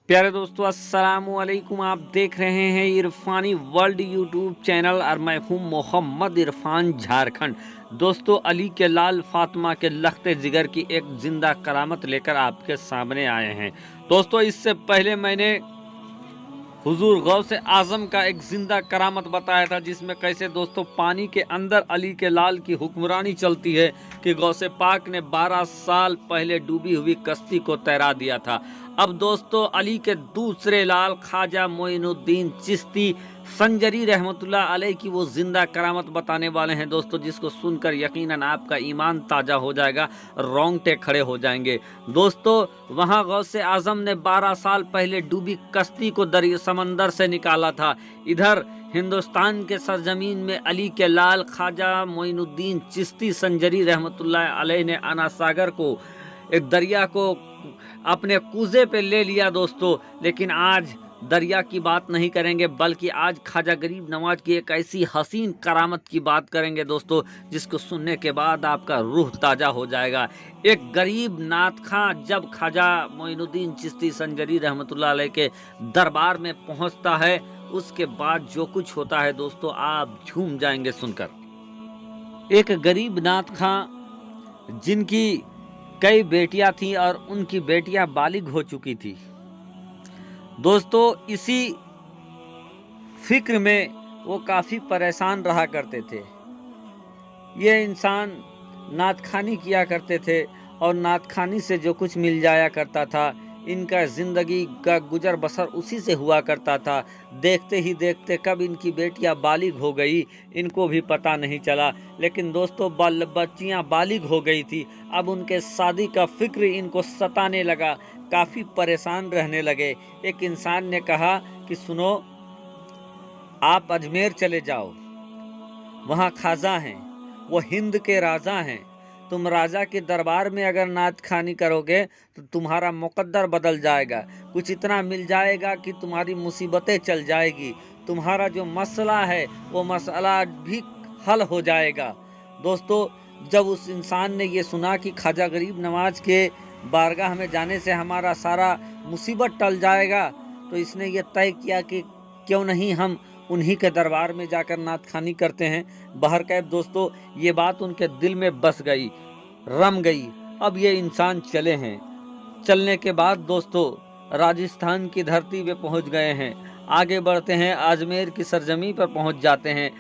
प्यारे दोस्तों अस्सलाम वालेकुम। आप देख रहे हैं इरफानी वर्ल्ड यूट्यूब चैनल और मैं हूं मोहम्मद इरफान झारखंड। दोस्तों अली के लाल फातिमा के लखते जिगर की एक जिंदा करामत लेकर आपके सामने आए हैं। दोस्तों इससे पहले मैंने हुजूर गौसे आजम का एक जिंदा करामत बताया था, जिसमें कैसे दोस्तों पानी के अंदर अली के लाल की हुक्मरानी चलती है कि गौसे पाक ने 12 साल पहले डूबी हुई कश्ती को तैरा दिया था। अब दोस्तों अली के दूसरे लाल ख्वाजा मोइनुद्दीन चिश्ती संजरी रहमतुल्लाह अलैह की वो जिंदा करामत बताने वाले हैं दोस्तों, जिसको सुनकर यकीनन आपका ईमान ताजा हो जाएगा, रोंगटे खड़े हो जाएंगे। दोस्तों वहां गौसे आजम ने 12 साल पहले डूबी कश्ती को दरिया समंदर से निकाला था। इधर हिंदुस्तान के सरजमीन में अली के लाल ख्वाजा मोइनुद्दीन चिश्ती संजरी रहमतुल्लाह अलैह ने अना सागर को, एक दरिया को अपने कूजे पे ले लिया दोस्तों। लेकिन आज दरिया की बात नहीं करेंगे, बल्कि आज ख्वाजा गरीब नवाज की एक ऐसी हसीन करामत की बात करेंगे दोस्तों, जिसको सुनने के बाद आपका रूह ताजा हो जाएगा। एक गरीब नात खां जब ख्वाजा मोइनुद्दीन चिश्ती संजरी रहमतुल्लाह अलैह के दरबार में पहुंचता है, उसके बाद जो कुछ होता है दोस्तों आप झूम जाएंगे सुनकर। एक गरीब नात खां जिनकी कई बेटियां थीं और उनकी बेटियां बालिग हो चुकी थी दोस्तों, इसी फिक्र में वो काफ़ी परेशान रहा करते थे। ये इंसान नातखानी किया करते थे और नातखानी से जो कुछ मिल जाया करता था, इनका ज़िंदगी का गुजर बसर उसी से हुआ करता था। देखते ही देखते कब इनकी बेटियां बालिग हो गई इनको भी पता नहीं चला। लेकिन दोस्तों बच्चियां बालिग हो गई थी, अब उनके शादी का फिक्र इनको सताने लगा, काफ़ी परेशान रहने लगे। एक इंसान ने कहा कि सुनो, आप अजमेर चले जाओ, वहाँ ख्वाजा हैं, वो हिंद के राजा हैं। तुम राजा के दरबार में अगर नात खानी करोगे तो तुम्हारा मुकद्दर बदल जाएगा, कुछ इतना मिल जाएगा कि तुम्हारी मुसीबतें चल जाएगी, तुम्हारा जो मसला है वो मसला भी हल हो जाएगा। दोस्तों जब उस इंसान ने ये सुना कि ख्वाजा गरीब नवाज के बारगाह में जाने से हमारा सारा मुसीबत टल जाएगा, तो इसने ये तय किया कि क्यों नहीं हम उन्हीं के दरबार में जाकर नात खानी करते हैं। बहरकैफ दोस्तों ये बात उनके दिल में बस गई, रम गई। अब ये इंसान चले हैं। चलने के बाद दोस्तों राजस्थान की धरती पे पहुंच गए हैं, आगे बढ़ते हैं, अजमेर की सरजमी पर पहुंच जाते हैं।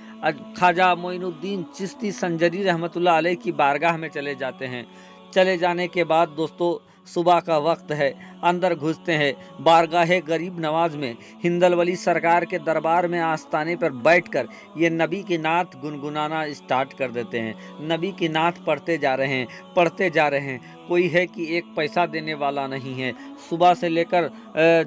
ख्वाजा मोइनुद्दीन चिश्ती संजरी रहमतुल्लाह अलैह की बारगाह में चले जाते हैं। चले जाने के बाद दोस्तों सुबह का वक्त है, अंदर घुसते हैं बारगाह गरीब नवाज में। हिंदल वली सरकार के दरबार में आस्ताने पर बैठकर ये नबी की नात गुनगुनाना स्टार्ट कर देते हैं। नबी की नात पढ़ते जा रहे हैं, पढ़ते जा रहे हैं। कोई है कि एक पैसा देने वाला नहीं है। सुबह से लेकर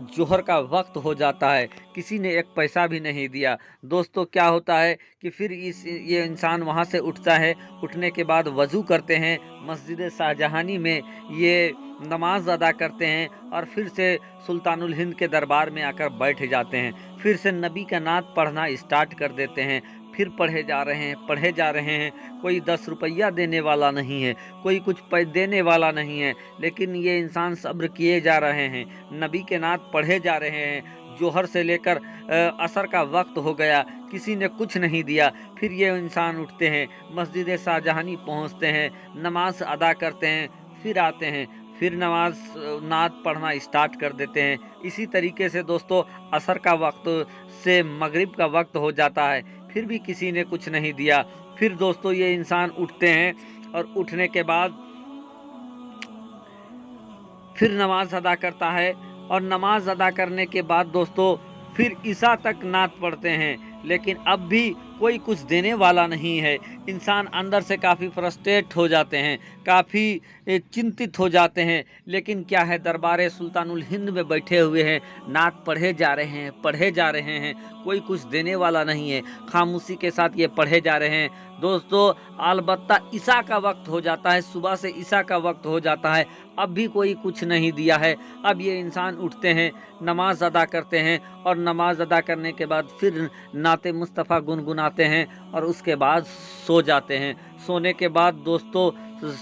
जोहर का वक्त हो जाता है, किसी ने एक पैसा भी नहीं दिया। दोस्तों क्या होता है कि फिर ये इंसान वहाँ से उठता है। उठने के बाद वज़ू करते हैं, मस्जिद शाहजहानी में ये नमाज अदा करते हैं और फिर से सुल्तानुल हिंद के दरबार में आकर बैठ जाते हैं। फिर से नबी का नात पढ़ना स्टार्ट कर देते हैं। फिर पढ़े जा रहे हैं, पढ़े जा रहे हैं। कोई 10 रुपया देने वाला नहीं है, कोई कुछ देने वाला नहीं है, लेकिन ये इंसान सब्र किए जा रहे हैं, नबी के नात पढ़े जा रहे हैं। जोहर से लेकर असर का वक्त हो गया, किसी ने कुछ नहीं दिया। फिर ये इंसान उठते हैं, मस्जिद शाहजहानी पहुँचते हैं, नमाज अदा करते हैं, फिर आते हैं, फिर नमाज नात पढ़ना स्टार्ट कर देते हैं। इसी तरीके से दोस्तों असर का वक्त से मगरिब का वक्त हो जाता है, फिर भी किसी ने कुछ नहीं दिया। फिर दोस्तों ये इंसान उठते हैं और उठने के बाद फिर नमाज अदा करता है और नमाज अदा करने के बाद दोस्तों फिर ईसा तक नात पढ़ते हैं, लेकिन अब भी कोई कुछ देने वाला नहीं है। इंसान अंदर से काफ़ी फ्रस्ट्रेट हो जाते हैं, काफ़ी चिंतित हो जाते हैं। लेकिन क्या है, दरबार सुल्तानुल हिंद में बैठे हुए हैं, नात पढ़े जा रहे हैं, पढ़े जा रहे हैं, कोई कुछ देने वाला नहीं है। खामोशी के साथ ये पढ़े जा रहे हैं। दोस्तों अलबत्ता ईसा का वक्त हो जाता है, सुबह से ईसा का वक्त हो जाता है, अब भी कोई कुछ नहीं दिया है। अब ये इंसान उठते हैं, नमाज अदा करते हैं और नमाज अदा करने के बाद फिर नाते मुस्तफ़ा गुनगुनाते हैं और उसके बाद सो जाते हैं। सोने के बाद दोस्तों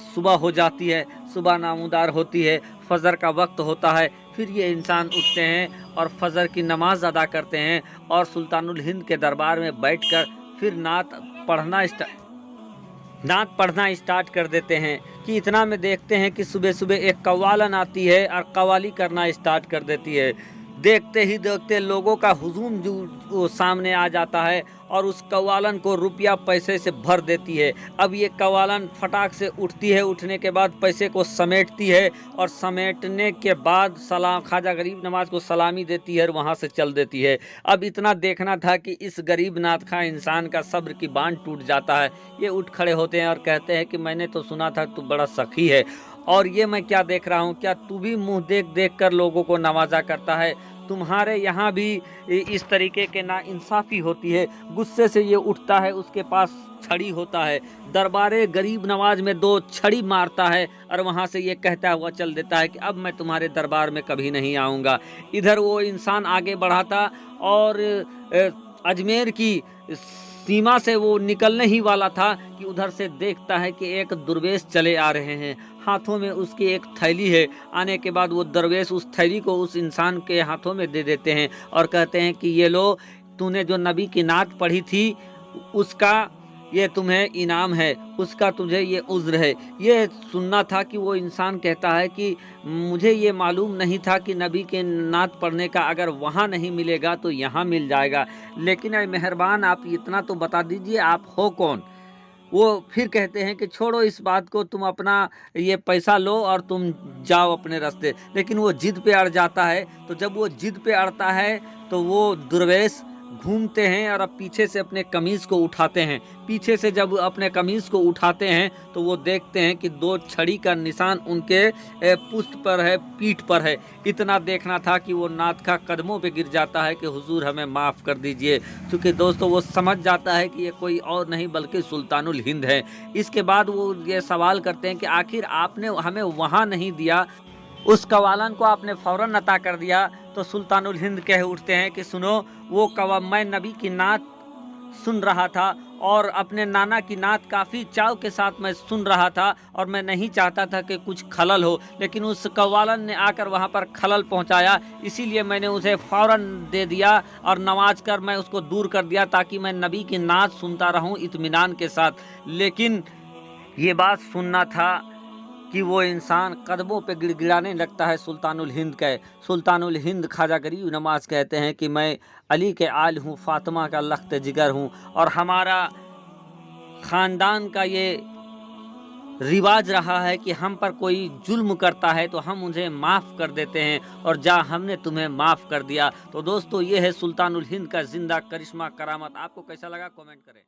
सुबह हो जाती है, सुबह नामदार होती है, फजर का वक्त होता है। फिर ये इंसान उठते हैं और फजर की नमाज अदा करते हैं और सुल्तानुल हिंद के दरबार में बैठकर फिर नात पढ़ना स्टार्ट कर देते हैं कि इतना में देखते हैं कि सुबह सुबह एक कव्वालन आती है और कव्वाली करना स्टार्ट कर देती है। देखते ही देखते लोगों का हुजूम जो सामने आ जाता है और उस कव्वालन को रुपया पैसे से भर देती है। अब ये कव्वालन फटाक से उठती है, उठने के बाद पैसे को समेटती है और समेटने के बाद सलाम ख्वाजा गरीब नवाज को सलामी देती है और वहाँ से चल देती है। अब इतना देखना था कि इस गरीब नात खा इंसान का सब्र की बांध टूट जाता है। ये उठ खड़े होते हैं और कहते हैं कि मैंने तो सुना था तू बड़ा सखी है, और ये मैं क्या देख रहा हूँ, क्या तू भी मुंह देख देख कर लोगों को नवाजा करता है? तुम्हारे यहाँ भी इस तरीके के नाइंसाफ़ी होती है। गुस्से से ये उठता है, उसके पास छड़ी होता है, दरबारे गरीब नवाज में 2 छड़ी मारता है और वहाँ से ये कहता हुआ चल देता है कि अब मैं तुम्हारे दरबार में कभी नहीं आऊँगा। इधर वो इंसान आगे बढ़ाता और अजमेर की सीमा से वो निकलने ही वाला था कि उधर से देखता है कि एक दरवेश चले आ रहे हैं, हाथों में उसकी एक थैली है। आने के बाद वो दरवेश उस थैली को उस इंसान के हाथों में दे देते हैं और कहते हैं कि ये लो, तूने जो नबी की नात पढ़ी थी उसका ये तुम्हें इनाम है, उसका तुझे ये उज़्र है। ये सुनना था कि वो इंसान कहता है कि मुझे ये मालूम नहीं था कि नबी के नात पढ़ने का अगर वहाँ नहीं मिलेगा तो यहाँ मिल जाएगा, लेकिन ऐ मेहरबान आप इतना तो बता दीजिए आप हो कौन? वो फिर कहते हैं कि छोड़ो इस बात को, तुम अपना ये पैसा लो और तुम जाओ अपने रास्ते। लेकिन वो जिद पे अड़ जाता है। तो जब वो जिद पे अड़ता है तो वो दुर्वेश घूमते हैं और अब पीछे से अपने कमीज़ को उठाते हैं। पीछे से जब अपने कमीज़ को उठाते हैं तो वो देखते हैं कि 2 छड़ी का निशान उनके पुष्ट पर है, पीठ पर है। इतना देखना था कि वो नात खा कदमों पे गिर जाता है कि हुजूर हमें माफ़ कर दीजिए, क्योंकि दोस्तों वो समझ जाता है कि ये कोई और नहीं बल्कि सुल्तानुल हिंद है। इसके बाद वो ये सवाल करते हैं कि आखिर आपने हमें वहाँ नहीं दिया, उस कव्वालन को आपने फ़ौरन अता कर दिया। तो सुल्तानुल हिंद कह उठते हैं कि सुनो, वो मैं नबी की नात सुन रहा था और अपने नाना की नात काफ़ी चाव के साथ मैं सुन रहा था और मैं नहीं चाहता था कि कुछ खलल हो, लेकिन उस कव्वालन ने आकर वहाँ पर खलल पहुँचाया, इसीलिए मैंने उसे फ़ौरन दे दिया और नवाज कर मैं उसको दूर कर दिया ताकि मैं नबी की नात सुनता रहूँ इत्मीनान के साथ। लेकिन ये बात सुनना था कि वो इंसान कदमों पे गिड़गिड़ाने लगता है सुल्तानुल हिंद के। सुल्तानुल हिंद ख्वाजा गरीब नवाज कहते हैं कि मैं अली के आल हूँ, फ़ातिमा का लख्त जिगर हूँ, और हमारा ख़ानदान का ये रिवाज रहा है कि हम पर कोई जुल्म करता है तो हम उन्हें माफ़ कर देते हैं, और हमने तुम्हें माफ़ कर दिया। तो दोस्तों ये है सुल्तानुल हिंद का ज़िंदा करिश्मा करामत। आपको कैसा लगा कमेंट करें।